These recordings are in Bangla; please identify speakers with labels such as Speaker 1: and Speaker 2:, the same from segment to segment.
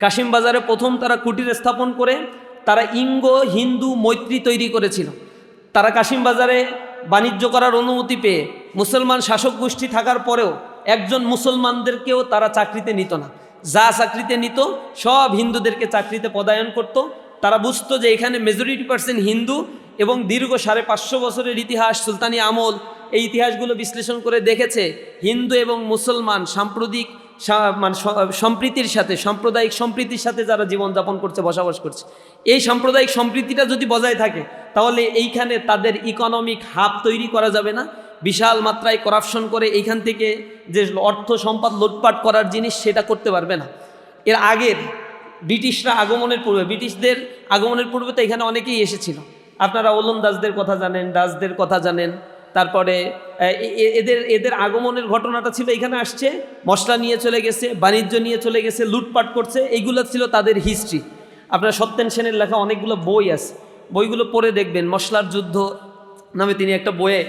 Speaker 1: কাশিম বাজারে প্রথম তারা কুটির স্থাপন করে তারা ইঙ্গো হিন্দু মৈত্রী তৈরি করেছিল। তারা কাশিম বাজারে বাণিজ্য করার অনুমতি পেয়ে মুসলমান শাসক গোষ্ঠী থাকার পরেও একজন মুসলমানদেরকেও তারা চাকরিতে নিত না। যা চাকরিতে নিত সব হিন্দুদেরকে চাকরিতে পদায়ন করত। তারা বুঝতো যে এখানে মেজরিটি পার্সেন্ট হিন্দু এবং দীর্ঘ 550 বছরের ইতিহাস, সুলতানি আমল, এই ইতিহাসগুলো বিশ্লেষণ করে দেখেছে হিন্দু এবং মুসলমান সাম্প্রতিক সম্প্রীতির সাথে, সাম্প্রদায়িক সম্প্রীতির সাথে যারা জীবনযাপন করছে, বসবাস করছে, এই সাম্প্রদায়িক সম্প্রীতিটা যদি বজায় থাকে তাহলে এইখানে তাদের ইকোনমিক হাব তৈরি করা যাবে না। বিশাল মাত্রায় করাপশন করে এইখান থেকে যে অর্থ সম্পদ লুটপাট করার জিনিস সেটা করতে পারবে না। এর আগের ব্রিটিশদের আগমনের পূর্বে তো এখানে অনেকেই এসেছিল। আপনারা ওলন্দাজদের কথা জানেন, ডাচদের কথা জানেন। তারপরে এদের আগমনের ঘটনাটা ছিল, এখানে আসছে, মশলা নিয়ে চলে গেছে, বাণিজ্য নিয়ে চলে গেছে, লুটপাট করছে, এইগুলো ছিল তাদের হিস্ট্রি। আপনার সত্যেন সেনের লেখা অনেকগুলো বই আছে, বইগুলো পড়ে দেখবেন। মশলার যুদ্ধ নামে তিনি একটা বইয়ে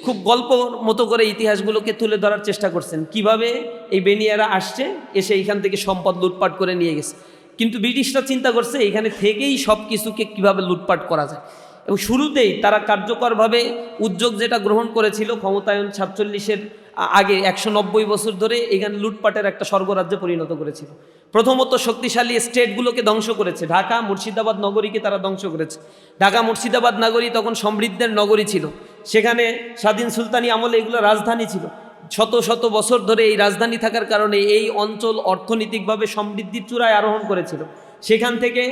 Speaker 1: খুব গল্প মতো করে ইতিহাসগুলোকে তুলে ধরার চেষ্টা করছেন, কিভাবে এই বেনিয়ারা আসছে, এসে এইখান থেকে সম্পদ লুটপাট করে নিয়ে গেছে। কিন্তু ব্রিটিশরা চিন্তা করছে এখানে থেকেই সব কিছুকে কীভাবে লুটপাট করা যায়, এবং শুরুতেই তারা কার্যকরভাবে উদ্যোগ যেটা গ্রহণ করেছিল, ক্ষমতায়ন 47-এর আগে 190 বছর ধরে এখানে লুটপাটের একটা স্বর্গরাজ্যে পরিণত করেছিল। প্রথমত শক্তিশালী স্টেটগুলোকে ধ্বংস করেছে। ঢাকা মুর্শিদাবাদ নগরীকে তারা ধ্বংস করেছে। ঢাকা মুর্শিদাবাদ নগরী তখন সমৃদ্ধের নগরী ছিল, সেখানে স্বাধীন সুলতানি আমলে এগুলো রাজধানী ছিল। শত শত বছর ধরে এই রাজধানী থাকার কারণে এই অঞ্চল অর্থনৈতিকভাবে সমৃদ্ধির চূড়ায় আরোহণ করেছিল। সেখান থেকে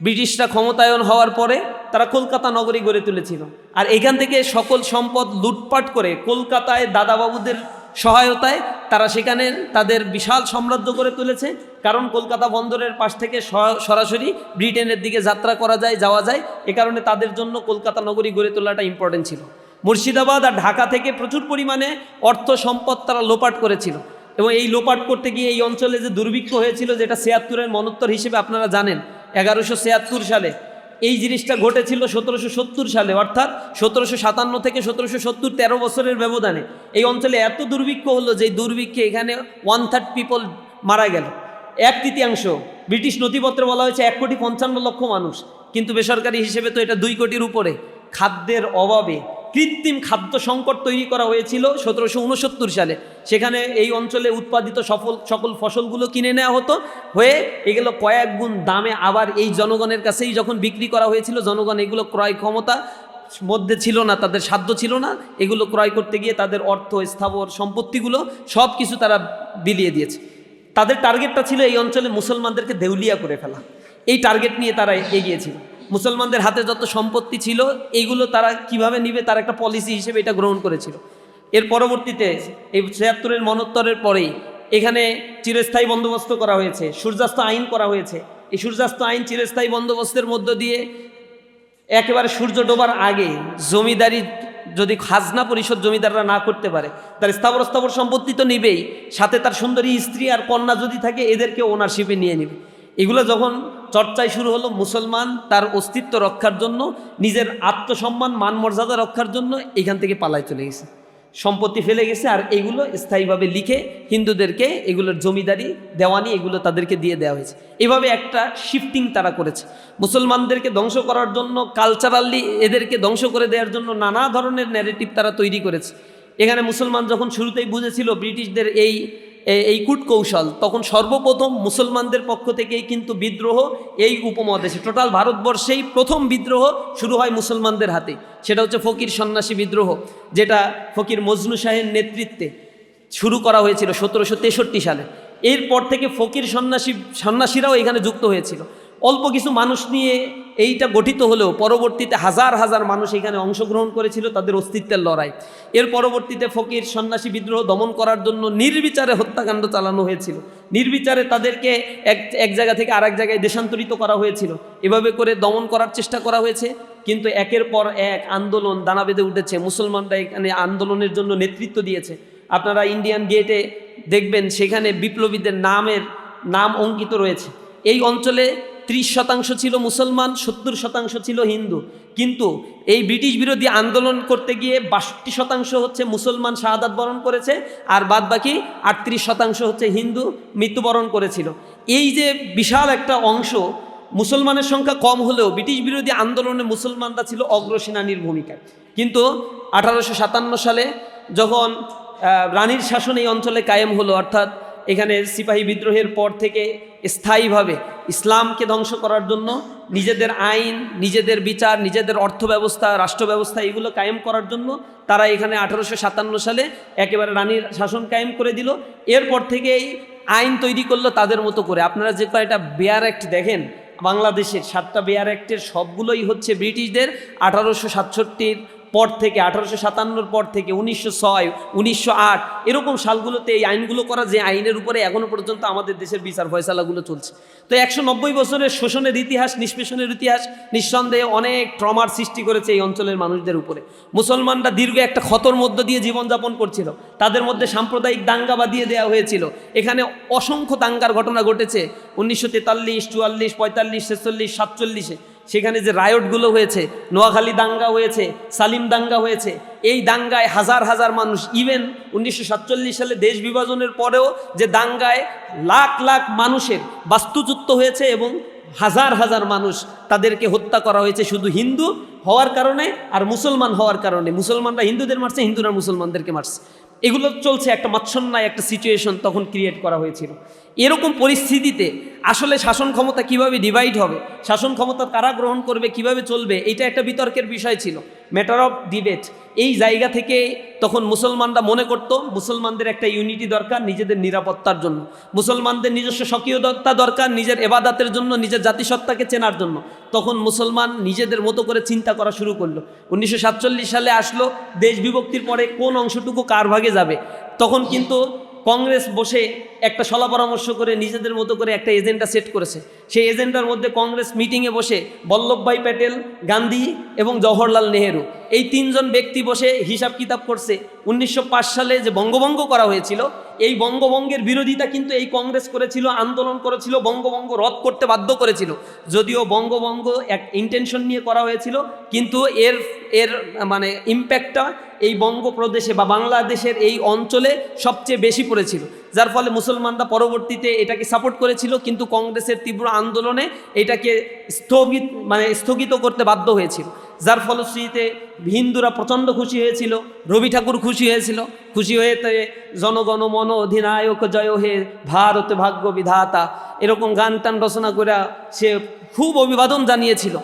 Speaker 1: ব্রিটিশরা ক্ষমতায়ন হওয়ার পরে তারা কলকাতা নগরী গড়ে তুলেছিল, আর এখান থেকে সকল সম্পদ লুটপাট করে কলকাতায় দাদাবাবুদের সহায়তায় তারা সেখানে তাদের বিশাল সাম্রাজ্য গড়ে তুলেছে। কারণ কলকাতা বন্দরের পাশ থেকে সরাসরি ব্রিটেনের দিকে যাত্রা করা যায়, যাওয়া যায়, এ কারণে তাদের জন্য কলকাতা নগরী গড়ে তোলাটা ইম্পর্টেন্ট ছিল। মুর্শিদাবাদ আর ঢাকা থেকে প্রচুর পরিমাণে অর্থ সম্পদ তারা লোপাট করেছিল, এবং এই লোপাট করতে গিয়ে এই অঞ্চলে যে দুর্ভিক্ষ হয়েছিল, যেটা 76-এর মনোত্তর হিসেবে আপনারা জানেন, 1176 সালে এই জিনিসটা ঘটেছিল 1770 সালে, অর্থাৎ 1757 থেকে 1770, 13 বছরের ব্যবধানে এই অঞ্চলে এত দুর্ভিক্ষ হলো যে দুর্ভিক্ষে এখানে 1/3 পিপল মারা গেল, 1/3। ব্রিটিশ নথিপত্রে বলা হয়েছে 1,55,00,000 মানুষ, কিন্তু বেসরকারি হিসেবে তো এটা 2 কোটির উপরে। খাদ্যের অভাবে কৃত্রিম খাদ্য সংকট তৈরি করা হয়েছিল 1769 সালে। সেখানে এই অঞ্চলে উৎপাদিত সকল ফসলগুলো কিনে নেওয়া হতো, হয়ে এগুলো কয়েক গুণ দামে আবার এই জনগণের কাছেই যখন বিক্রি করা হয়েছিল, জনগণ এগুলো ক্রয় ক্ষমতা মধ্যে ছিল না, তাদের সাধ্য ছিল না, এগুলো ক্রয় করতে গিয়ে তাদের অর্থ, স্থাবর সম্পত্তিগুলো সব কিছু তারা বিলিয়ে দিয়েছে। তাদের টার্গেটটা ছিল এই অঞ্চলে মুসলমানদেরকে দেউলিয়া করে ফেলা। এই টার্গেট নিয়ে তারা এগিয়েছিল। মুসলমানদের হাতে যত সম্পত্তি ছিল এইগুলো তারা কিভাবে নিবে তার একটা পলিসি হিসেবে এটা গ্রহণ করেছিল। এর পরবর্তীতে এই 76-এর মনোত্তরের পরেই এখানে চিরস্থায়ী বন্দোবস্ত করা হয়েছে, সূর্যাস্ত আইন করা হয়েছে। এই সূর্যাস্ত আইন চিরস্থায়ী বন্দোবস্তের মধ্য দিয়ে একেবারে সূর্য ডোবার আগে জমিদারি যদি খাজনা পরিশোধ জমিদাররা না করতে পারে, তার স্থাবর সম্পত্তি তো নিবেই, সাথে তার সুন্দরী স্ত্রী আর কন্যা যদি থাকে এদেরকে ওনারশিপে নিয়ে নেবে। এগুলো যখন চর্চায় শুরু হলো, মুসলমান তার অস্তিত্ব রক্ষার জন্য, নিজের আত্মসম্মান মান মর্যাদা রক্ষার জন্য এখান থেকে পালায় চলে গেছে, সম্পত্তি ফেলে গেছে, আর এগুলো স্থায়ীভাবে লিখে হিন্দুদেরকে এগুলোর জমিদারি, দেওয়ানি এগুলো তাদেরকে দিয়ে দেওয়া হয়েছে। এভাবে একটা শিফটিং তারা করেছে। মুসলমানদেরকে ধ্বংস করার জন্য, কালচারালি এদেরকে ধ্বংস করে দেওয়ার জন্য নানা ধরনের ন্যারেটিভ তারা তৈরি করেছে। এখানে মুসলমান যখন শুরুতেই বুঝেছিল ব্রিটিশদের এই কূটকৌশল, তখন সর্বপ্রথম মুসলমানদের পক্ষ থেকেই কিন্তু বিদ্রোহ এই উপমহাদেশে, টোটাল ভারতবর্ষেই প্রথম বিদ্রোহ শুরু হয় মুসলমানদের হাতে। সেটা হচ্ছে ফকির সন্ন্যাসী বিদ্রোহ, যেটা ফকির মজনু শাহের নেতৃত্বে শুরু করা হয়েছিল 1763 সালে। এরপর থেকে ফকির সন্ন্যাসীরাও এখানে যুক্ত হয়েছিল। অল্প কিছু মানুষ নিয়ে এইটা গঠিত হলেও পরবর্তীতে হাজার হাজার মানুষ এখানে অংশগ্রহণ করেছিল তাদের অস্তিত্বের লড়াই। এর পরবর্তীতে ফকির সন্ন্যাসী বিদ্রোহ দমন করার জন্য নির্বিচারে হত্যাকাণ্ড চালানো হয়েছিল, নির্বিচারে তাদেরকে এক জায়গা থেকে আরেক জায়গায় দেশান্তরিত করা হয়েছিল। এভাবে করে দমন করার চেষ্টা করা হয়েছে, কিন্তু একের পর এক আন্দোলন দানা বেঁধে উঠেছে। মুসলমানরা এখানে আন্দোলনের জন্য নেতৃত্ব দিয়েছে। আপনারা ইন্ডিয়ান গেটে দেখবেন সেখানে বিপ্লবীদের নাম অঙ্কিত রয়েছে। এই অঞ্চলে 30% ছিল মুসলমান, 70% ছিল হিন্দু। কিন্তু এই ব্রিটিশ বিরোধী আন্দোলন করতে গিয়ে 62% হচ্ছে মুসলমান শাহাদাত বরণ করেছে, আর বাদ বাকি 38% হচ্ছে হিন্দু মৃত্যুবরণ করেছিল। এই যে বিশাল একটা অংশ, মুসলমানের সংখ্যা কম হলেও ব্রিটিশ বিরোধী আন্দোলনে মুসলমানরা ছিল অগ্রসেনানীর ভূমিকায়। কিন্তু 1857 সালে যখন রানীর শাসন এই অঞ্চলে কায়েম হলো, অর্থাৎ এখানে সিপাহী বিদ্রোহের পর থেকে স্থায়ীভাবে ইসলামকে ধ্বংস করার জন্য নিজেদের আইন, নিজেদের বিচার, নিজেদের অর্থ ব্যবস্থা, রাষ্ট্র ব্যবস্থা এগুলো কায়েম করার জন্য তারা এখানে 1857 সালে একেবারে রানীর শাসন কায়েম করে দিল। এরপর থেকে এই আইন তৈরি করলো তাদের মতো করে। আপনারা যে কয়টা বেয়ার অ্যাক্ট দেখেন বাংলাদেশের, 7টা বেয়ার অ্যাক্টের সবগুলোই হচ্ছে ব্রিটিশদের 1867 পর থেকে, 1857 পর থেকে 1906, 1908 এরকম সালগুলোতে এই আইনগুলো করা, যে আইনের উপরে এখনও পর্যন্ত আমাদের দেশের বিচার ফয়সালাগুলো চলছে। তো 190 বছরের শোষণের ইতিহাস, নিষ্পেষণের ইতিহাস নিঃসন্দেহে অনেক ট্রমার সৃষ্টি করেছে এই অঞ্চলের মানুষদের উপরে। মুসলমানরা দীর্ঘ একটা ক্ষতর মধ্য দিয়ে জীবনযাপন করছিল, তাদের মধ্যে সাম্প্রদায়িক দাঙ্গা বাঁধিয়ে দেওয়া হয়েছিল। এখানে অসংখ্য দাঙ্গার ঘটনা ঘটেছে 1943, 44, 45, 46, 47। সেখানে যে রায়টগুলো হয়েছে, নোয়াখালী দাঙ্গা হয়েছে, সালিম দাঙ্গা হয়েছে, এই দাঙ্গায় হাজার হাজার মানুষ, ইভেন 1947 সালে দেশ বিভাজনের পরেও যে দাঙ্গায় লাখ লাখ মানুষের বাস্তুচ্যুত হয়েছে এবং হাজার হাজার মানুষ তাদেরকে হত্যা করা হয়েছে শুধু হিন্দু হওয়ার কারণে আর মুসলমান হওয়ার কারণে। মুসলমানরা হিন্দুদের মারছে, হিন্দুরা মুসলমানদেরকে মারছে। এগুলো চলছে, একটা মৎসন্যায় একটা সিচুয়েশন তখন ক্রিয়েট করা হয়েছিল। এরকম পরিস্থিতিতে আসলে শাসন ক্ষমতা কিভাবে ডিভাইড হবে, শাসন ক্ষমতা কারা গ্রহণ করবে, কিভাবে চলবে, এটা একটা বিতর্কের বিষয় ছিল, ম্যাটার অফ ডিবেট। এই জায়গা থেকে তখন মুসলমানরা মনে করত মুসলমানদের একটা ইউনিটি দরকার নিজেদের নিরাপত্তার জন্য, মুসলমানদের নিজস্ব স্বকীয়তা দরকার নিজের এবাদাতের জন্য, নিজের জাতিসত্তাকে চেনার জন্য। তখন মুসলমান নিজেদের মতো করে চিন্তা করা শুরু করলো। 1947 সালে আসলো, দেশ বিভক্তির পরে কোন অংশটুকু কার ভাগে যাবে। তখন কিন্তু কংগ্রেস বসে একটা সলা পরামর্শ করে নিজেদের মতো করে একটা এজেন্ডা সেট করেছে। সেই এজেন্ডার মধ্যে কংগ্রেস মিটিংয়ে বসে বল্লভভাই প্যাটেল, গান্ধী এবং জওহরলাল নেহেরু এই 3 জন ব্যক্তি বসে হিসাব কিতাব করছে 1905 সালে যে বঙ্গভঙ্গ করা হয়েছিল, এই বঙ্গভঙ্গের বিরোধিতা কিন্তু এই কংগ্রেস করেছিল, আন্দোলন করেছিল, বঙ্গভঙ্গ রদ করতে বাধ্য করেছিল। যদিও বঙ্গভঙ্গ এক ইন্টেনশন নিয়ে করা হয়েছিল, কিন্তু এর মানে ইম্প্যাক্টটা এই বঙ্গপ্রদেশে বা বাংলাদেশের এই অঞ্চলে সবচেয়ে বেশি পড়েছিল, যার ফলে মুসলমানরা পরবর্তীতে এটাকে সাপোর্ট করেছিল। কিন্তু কংগ্রেসের তীব্র আন্দোলনে এটাকে স্থগিত করতে বাধ্য হয়েছিল, যার ফলশ্রুতিতে হিন্দুরা প্রচণ্ড খুশি হয়েছিল, রবি ঠাকুর খুশি হয়েছিল, খুশি হয়ে জনগণ মন অধিনায়ক জয় হে ভারত ভাগ্য বিধাতা এরকম গান টান রচনা করে সে খুব অভিবাদন জানিয়েছিল।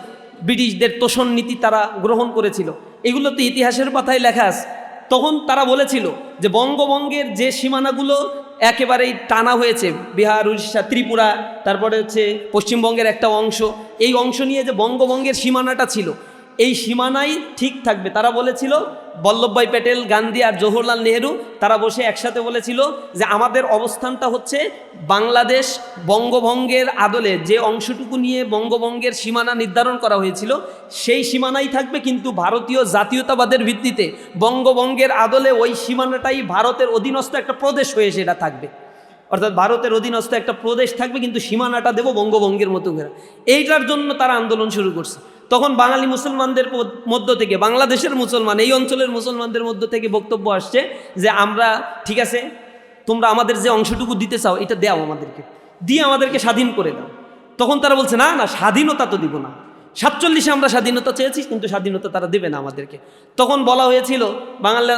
Speaker 1: ব্রিটিশদের তোষণ নীতি তারা গ্রহণ করেছিল, এগুলো তো ইতিহাসের পাতায় লেখা আছে। তখন তারা বলেছিল যে বঙ্গভঙ্গের যে সীমানাগুলো একেবারেই টানা হয়েছে, বিহার, উড়িষ্যা, ত্রিপুরা, তারপরে হচ্ছে পশ্চিমবঙ্গের একটা অংশ, এই অংশ নিয়ে যে বঙ্গভঙ্গের সীমানাটা ছিল এই সীমানাই ঠিক থাকবে। তারা বলেছিল, বল্লভভাই প্যাটেল, গান্ধী আর জওহরলাল নেহেরু তারা বসে একসাথে বলেছিল যে আমাদের অবস্থানটা হচ্ছে বাংলাদেশ বঙ্গভঙ্গের আদলে যে অংশটুকু নিয়ে বঙ্গভঙ্গের সীমানা নির্ধারণ করা হয়েছিল সেই সীমানাই থাকবে, কিন্তু ভারতীয় জাতীয়তাবাদের ভিত্তিতে বঙ্গভঙ্গের আদলে ওই সীমানাটাই ভারতের অধীনস্থ একটা প্রদেশ হয়ে সেটা থাকবে। অর্থাৎ ভারতের অধীনস্থ একটা প্রদেশ থাকবে, কিন্তু সীমানাটা দেব বঙ্গভঙ্গের মতো করে। এইটার জন্য তারা আন্দোলন শুরু করছে। তখন বাঙালি মুসলমানদের মধ্য থেকে, বাংলাদেশের মুসলমান, এই অঞ্চলের মুসলমানদের মধ্য থেকে বক্তব্য আসছে যে আমরা ঠিক আছে, তোমরা আমাদের যে অংশটুকু দিতে চাও এটা দাও আমাদেরকে, দিয়ে আমাদেরকে স্বাধীন করে দাও। তখন তারা বলছে না না, স্বাধীনতা তো দিব না, 47-এ আমরা স্বাধীনতা চেয়েছি কিন্তু স্বাধীনতা তারা দেবে না আমাদেরকে। তখন বলা হয়েছিল,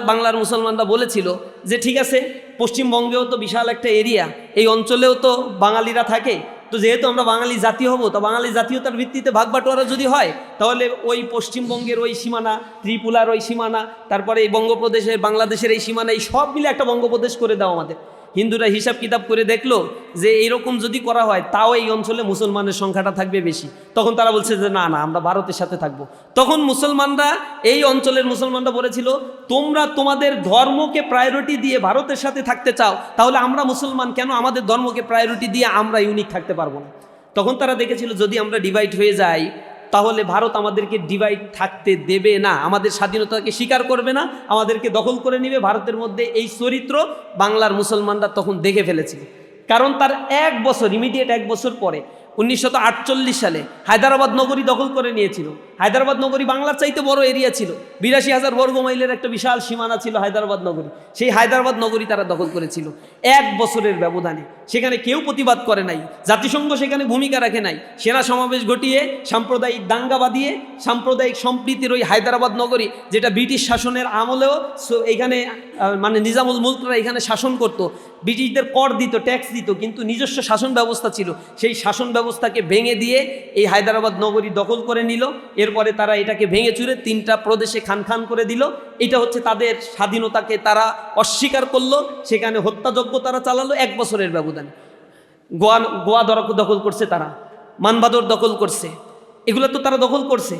Speaker 1: বাংলার মুসলমানরা বলেছিল যে ঠিক আছে, পশ্চিমবঙ্গেও তো বিশাল একটা এরিয়া, এই অঞ্চলেও তো বাঙালিরা থাকে, তো যেহেতু আমরা বাঙালি জাতি হব, তো বাঙালি জাতীয়তার ভিত্তিতে ভাগবাটোয়ারা যদি হয় তাহলে ওই পশ্চিমবঙ্গের ওই সীমানা, ত্রিপুরার ওই সীমানা, তারপরে এই বঙ্গপ্রদেশের, বাংলাদেশের এই সীমানা, এই সব মিলে একটা বঙ্গপ্রদেশ করে দাও আমাদের। হিন্দুরা হিসাব কিতাব করে দেখলো যে এইরকম যদি করা হয় তাও এই অঞ্চলে মুসলমানের সংখ্যাটা থাকবে বেশি। তখন তারা বলছে যে না না, আমরা ভারতের সাথে থাকবো। তখন মুসলমানরা, এই অঞ্চলের মুসলমানরা বলেছিল, তোমরা তোমাদের ধর্মকে প্রায়োরিটি দিয়ে ভারতের সাথে থাকতে চাও, তাহলে আমরা মুসলমান কেন আমাদের ধর্মকে প্রায়োরিটি দিয়ে আমরা ইউনিক থাকতে পারবো না। তখন তারা দেখেছিল যদি আমরা ডিভাইড হয়ে যাই তাহলে ভারত আমাদেরকে ডিভাইড থাকতে দেবে না, আমাদের স্বাধীনতাকে স্বীকার করবে না, আমাদেরকে দখল করে নেবে। ভারতের মধ্যে এই চরিত্র বাংলার মুসলমানরা তখন দেখে ফেলেছিল। কারণ তার 1 বছর ইমিডিয়েট 1 বছর পরে 1948 সালে হায়দ্রাবাদ নগরী দখল করে নিয়েছিল। হায়দ্রাবাদ নগরী বাংলার চাইতে বড় এরিয়া ছিল, 82,000 বর্গ মাইলের একটা বিশাল সীমানা ছিল হায়দ্রাবাদ নগরী। সেই হায়দ্রাবাদ নগরী তারা দখল করেছিল 1 বছরের ব্যবধানে। সেখানে কেউ প্রতিবাদ করে নাই, জাতিসংঘ সেখানে ভূমিকা রাখে নাই। সেনা সমাবেশ ঘটিয়ে সাম্প্রদায়িক দাঙ্গা বাঁধিয়ে সাম্প্রদায়িক সম্প্রীতির ওই হায়দ্রাবাদ নগরী, যেটা ব্রিটিশ শাসনের আমলেও এখানে মানে নিজামুল মুলকরা এখানে শাসন করত, ব্রিটিশদের কর দিত, ট্যাক্স দিত, কিন্তু নিজস্ব শাসন ব্যবস্থা ছিল। সেই শাসন ব্যবস্থাকে ভেঙে দিয়ে এই হায়দ্রাবাদ নগরী দখল করে নিল। এরপরে তারা এটাকে ভেঙে চুরে 3টা প্রদেশে খান খান করে দিল। এটা হচ্ছে তাদের স্বাধীনতাকে তারা অস্বীকার করলো। সেখানে হত্যাযজ্ঞ তারা চালালো 1 বছরের ব্যবধানে। গোয়া দখল করছে তারা, মানবাদর দখল করছে, এগুলো তো তারা দখল করছে।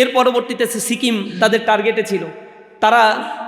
Speaker 1: এর পরবর্তীতে সিকিম তাদের টার্গেটে ছিল। তারা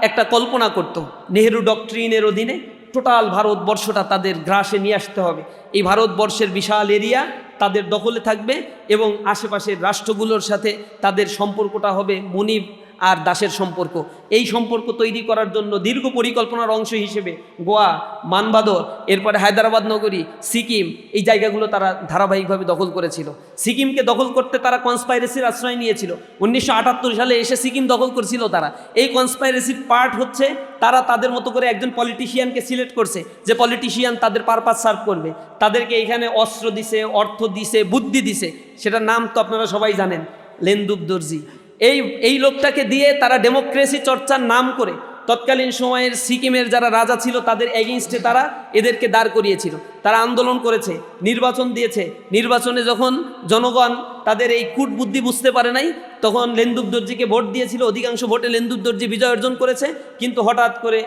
Speaker 1: একটা কল্পনা করত, নেহেরু ডক্ট্রিনের অধীনে টোটাল ভারতবর্ষটা তাদের গ্রাসে নিয়ে আসতে হবে। এই ভারতবর্ষের বিশাল এরিয়া তাদের দখলে থাকবে এবং আশেপাশের রাষ্ট্রগুলোর সাথে তাদের সম্পর্কটা হবে মনিব আর দাসের সম্পর্ক। এই সম্পর্ক তৈরি করার জন্য দীর্ঘ পরিকল্পনার অংশ হিসেবে গোয়া, মানবাদর, এরপরে হায়দ্রাবাদ নগরী, সিকিম, এই জায়গাগুলো তারা ধারাবাহিকভাবে দখল করেছিল। সিকিমকে দখল করতে তারা কনস্পাইরেসির আশ্রয় নিয়েছিল। 1978 সালে এসে সিকিম দখল করেছিল তারা। এই কনস্পাইরেসির পার্ট হচ্ছে তারা তাদের মতো করে একজন পলিটিশিয়ানকে সিলেক্ট করছে, যে পলিটিশিয়ান তাদের পারপাস সার্ভ করবে। তাদেরকে এখানে অস্ত্র দিছে, অর্থ দিছে, বুদ্ধি দিছে। সেটার নাম তো আপনারা সবাই জানেন, লেন্দুব দর্জি। এই লোকটাকে দিয়ে তারা ডেমোক্রেসি চর্চার নাম করে তৎকালীন সময়ের সিকিমের যারা রাজা ছিল তাদের এগেইনস্টে তারা এদেরকে দাঁড় করিয়েছিল। তারা আন্দোলন করেছে, নির্বাচন দিয়েছে। নির্বাচনে যখন জনগণ তাদের এই কূট বুদ্ধি বুঝতে পারে নাই, তখন লেন্দুব দর্জিকে ভোট দিয়েছিল। অধিকাংশ ভোটে লেন্দুব দর্জি বিজয় অর্জন করেছে। কিন্তু হঠাৎ করে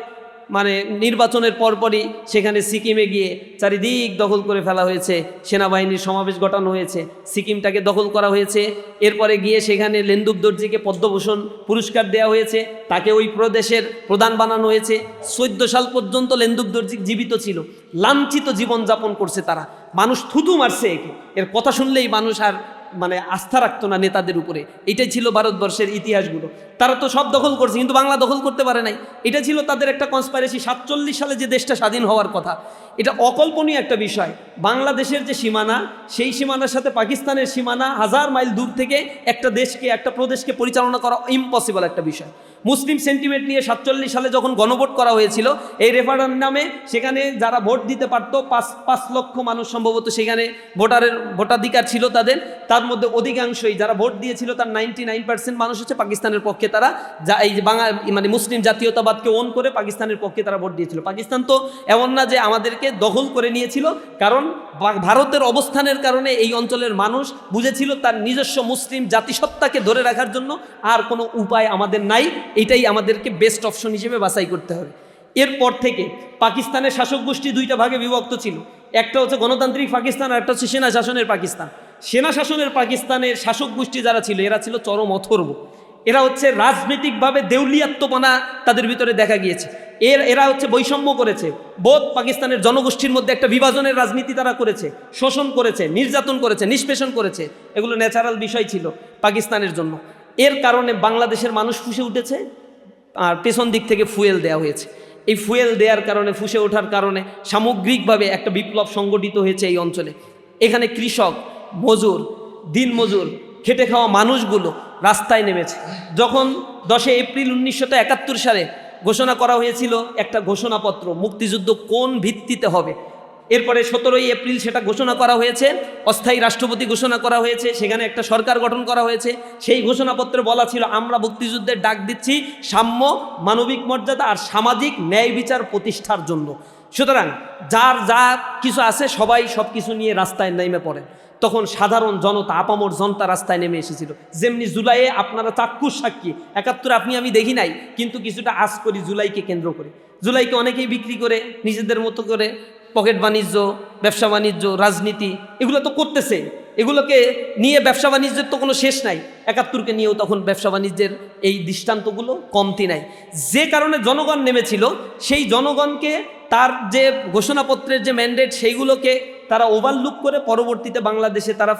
Speaker 1: মানে নির্বাচনের পরপরই সেখানে সিকিমে গিয়ে চারিদিক দখল করে ফেলা হয়েছে, সেনাবাহিনীর সমাবেশ ঘটানো হয়েছে, সিকিমটাকে দখল করা হয়েছে। এরপরে গিয়ে সেখানে লেন্দুব দর্জিকে পদ্মভূষণ পুরস্কার দেওয়া হয়েছে, তাকে ওই প্রদেশের প্রধান বানানো হয়েছে। 14 সাল পর্যন্ত লেন্দুব দর্জি জীবিত ছিল, লাঞ্ছিত জীবনযাপন করছে তারা। মানুষ থুতু মারছে একে, এর কথা শুনলেই মানুষ আর মানে আস্থা রাখতো না নেতাদের উপরে। এটাই ছিল ভারতবর্ষের ইতিহাসগুলো। তারা তো সব দখল করছে কিন্তু বাংলা দখল করতে পারে নাই। এটা ছিল তাদের একটা কনস্পাইরেসি। 47 সালে যে দেশটা স্বাধীন হওয়ার কথা, এটা অকল্পনীয় একটা বিষয়। বাংলাদেশের যে সীমানা, সেই সীমানার সাথে পাকিস্তানের সীমানা 1000 মাইল দূর থেকে একটা দেশকে, একটা প্রদেশকে পরিচালনা করা ইম্পসিবল একটা বিষয়। মুসলিম সেন্টিমেন্ট নিয়ে 47 সালে যখন গণভোট করা হয়েছিল এই রেফারেন্ডামে, সেখানে যারা ভোট দিতে পারত 5 লক্ষ মানুষ সম্ভবত সেখানে ভোটাধিকার ছিল তাদের। তার মধ্যে অধিকাংশই যারা ভোট দিয়েছিল তার 99% মানুষ হচ্ছে পাকিস্তানের পক্ষে। তারা যা এই মানে মুসলিম জাতীয়তাবাদকে ওন করে পাকিস্তানের পক্ষে তারা ভোট দিয়েছিল। পাকিস্তান তো এমন না যে আমাদেরকে দখল করে নিয়েছিল, কারণ ভারতের অবস্থানের কারণে এই অঞ্চলের মানুষ বুঝেছিল তার নিজস্ব মুসলিম জাতিসত্তাকে ধরে রাখার জন্য আর কোনো উপায় আমাদের নাই, এটাই আমাদেরকে বেস্ট অপশন হিসেবে বাছাই করতে হবে। এরপর থেকে পাকিস্তানের শাসক গোষ্ঠী 2টা ভাগে বিভক্ত ছিল। একটা হচ্ছে গণতান্ত্রিক পাকিস্তান আর একটা হচ্ছে সেনা শাসনের পাকিস্তান। সেনা শাসনের পাকিস্তানের শাসক গোষ্ঠী যারা ছিল এরা ছিল চরম অথর্ব। এরা হচ্ছে রাজনৈতিকভাবে দেউলিয়াত্মপনা তাদের ভিতরে দেখা গিয়েছে। এরা হচ্ছে বৈষম্য করেছে, বোধ পাকিস্তানের জনগোষ্ঠীর মধ্যে একটা বিভাজনের রাজনীতি তারা করেছে, শোষণ করেছে, নির্যাতন করেছে, নিষ্পেষণ করেছে। এগুলো ন্যাচারাল বিষয় ছিল পাকিস্তানের জন্য। এর কারণে বাংলাদেশের মানুষ ফুঁসে উঠেছে আর পেছন দিক থেকে ফুয়েল দেওয়া হয়েছে। এই ফুয়েল দেওয়ার কারণে, ফুঁসে ওঠার কারণে সামগ্রিকভাবে একটা বিপ্লব সংগঠিত হয়েছে এই অঞ্চলে। এখানে কৃষক, মজুর, দিন মজুর, খেটে খাওয়া মানুষগুলো রাস্তায় নেমেছে। যখন 10 এপ্রিল 1971 সালে ঘোষণা করা হয়েছিল একটা ঘোষণাপত্র, মুক্তিযুদ্ধ কোন ভিত্তিতে হবে, এরপরে 17 এপ্রিল সেটা ঘোষণা করা হয়েছে, অস্থায়ী রাষ্ট্রপতি ঘোষণা করা হয়েছে, সেখানে একটা সরকার গঠন করা হয়েছে। সেই ঘোষণাপত্রে বলা ছিল আমরা মুক্তিযুদ্ধের ডাক দিচ্ছি সাম্য, মানবিক মর্যাদা আর সামাজিক ন্যায় বিচার প্রতিষ্ঠার জন্য। সুতরাং যার যা কিছু আছে সবাই সব কিছু নিয়ে রাস্তায় নেমে পড়ে। তখন সাধারণ জনতা, আপামর জনতা রাস্তায় নেমে এসেছিল। যেমনি জুলাইয়ে আপনারা চাক্ষুষ সাক্ষী, 71 আমি দেখি নাই, কিন্তু কিছুটা আশ করি জুলাইকে কেন্দ্র করে। জুলাইকে অনেকেই বিক্রি করে নিজেদের মতো করে পকেট বাণিজ্য, ব্যবসা বাণিজ্য, রাজনীতি এগুলো তো করতেছে। এগুলোকে নিয়ে ব্যবসা বাণিজ্যের তো কোনো শেষ নাই। 71কে নিয়েও তখন ব্যবসা বাণিজ্যের এই দৃষ্টান্তগুলো কমতি নাই। যে কারণে জনগণ নেমেছিল, সেই জনগণকে তার যে ঘোষণাপত্রের যে ম্যান্ডেট সেইগুলোকে তারা ওভারলুক করে পরবর্তীতে বাংলাদেশে তারা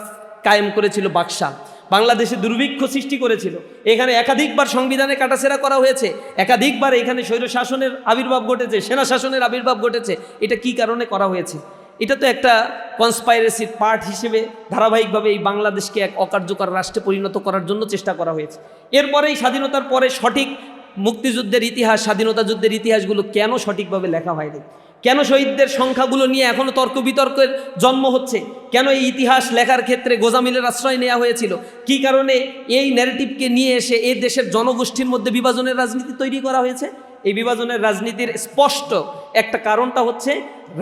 Speaker 1: কায়েম করেছিল বাকশাল। বাংলাদেশে দুর্ভিক্ষ সৃষ্টি করেছিল। এখানে একাধিকবার সংবিধানে কাটাছেঁড়া করা হয়েছে, একাধিকবার এখানে স্বৈর শাসনের আবির্ভাব ঘটেছে, সেনা শাসনের আবির্ভাব ঘটেছে। এটা কি কারণে করা হয়েছে? এটা তো একটা কনস্পাইরেসির পার্ট হিসেবে ধারাবাহিকভাবে এই বাংলাদেশকে এক অকার্যকর রাষ্ট্রে পরিণত করার জন্য চেষ্টা করা হয়েছে। এরপরেই স্বাধীনতার পরে সঠিক মুক্তিযুদ্ধের ইতিহাস, স্বাধীনতা যুদ্ধের ইতিহাসগুলো কেন সঠিকভাবে লেখা হয়নি, কেন শহীদদের সংখ্যাগুলো নিয়ে এখনও তর্ক বিতর্কের জন্ম হচ্ছে, কেন এই ইতিহাস লেখার ক্ষেত্রে গোজামিলের আশ্রয় নেওয়া হয়েছিল, কি কারণে এই ন্যারেটিভকে নিয়ে এসে এই দেশের জনগোষ্ঠীর মধ্যে বিভাজনের রাজনীতি তৈরি করা হয়েছে। এই বিভাজনের রাজনীতির স্পষ্ট একটা কারণটা হচ্ছে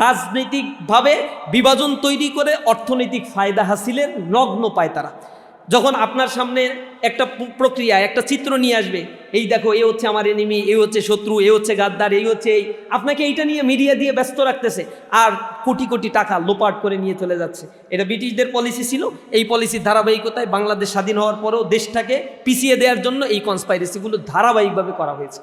Speaker 1: রাজনৈতিকভাবে বিভাজন তৈরি করে অর্থনৈতিক ফায়দা হাসিলের লগ্ন পায় তারা। যখন আপনার সামনে একটা প্রক্রিয়া, একটা চিত্র নিয়ে আসবে, এই দেখো এ হচ্ছে আমার এনিমি, এ হচ্ছে শত্রু, এ হচ্ছে গাদ্দার, এই হচ্ছে এই, আপনাকে এইটা নিয়ে মিডিয়া দিয়ে ব্যস্ত রাখতেছে আর কোটি কোটি টাকা লোপাট করে নিয়ে চলে যাচ্ছে। এটা ব্রিটিশদের পলিসি ছিল। এই পলিসির ধারাবাহিকতায় বাংলাদেশ স্বাধীন হওয়ার পরেও দেশটাকে পিছিয়ে দেওয়ার জন্য এই কনস্পাইরেসিগুলো ধারাবাহিকভাবে করা হয়েছে।